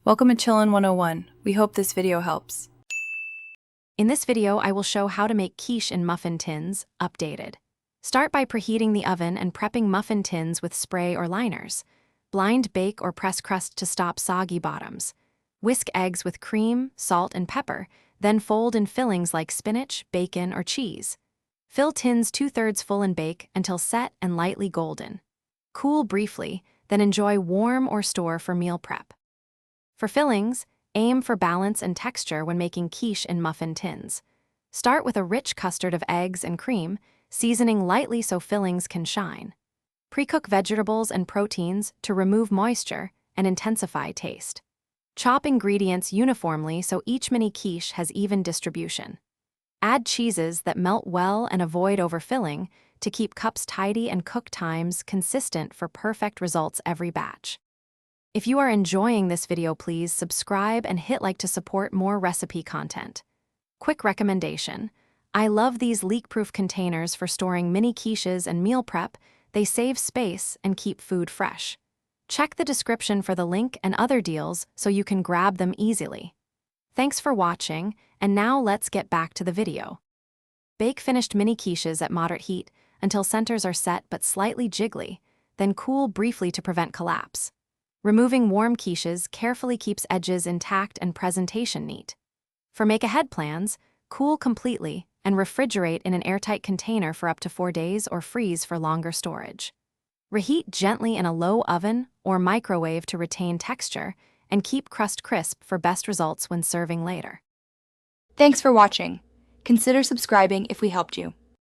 Welcome to Chillin' 101. We hope this video helps. In this video, I will show how to make quiche in muffin tins, updated. Start by preheating the oven and prepping muffin tins with spray or liners. Blind bake or press crust to stop soggy bottoms. Whisk eggs with cream, salt, and pepper, then fold in fillings like spinach, bacon, or cheese. Fill tins 2/3 full and bake until set and lightly golden. Cool briefly, then enjoy warm or store for meal prep. For fillings, aim for balance and texture when making quiche in muffin tins. Start with a rich custard of eggs and cream, seasoning lightly so fillings can shine. Pre-cook vegetables and proteins to remove moisture and intensify taste. Chop ingredients uniformly so each mini quiche has even distribution. Add cheeses that melt well and avoid overfilling to keep cups tidy and cook times consistent for perfect results every batch. If you are enjoying this video, please subscribe and hit like to support more recipe content. Quick recommendation: I love these leak-proof containers for storing mini quiches and meal prep. They save space and keep food fresh. Check the description for the link and other deals so you can grab them easily. Thanks for watching, and now let's get back to the video. Bake finished mini quiches at moderate heat until centers are set but slightly jiggly, then cool briefly to prevent collapse. Removing warm quiches carefully keeps edges intact and presentation neat. For make-ahead plans, cool completely and refrigerate in an airtight container for up to 4 days or freeze for longer storage. Reheat gently in a low oven or microwave to retain texture and keep crust crisp for best results when serving later. Thanks for watching. Consider subscribing if we helped you.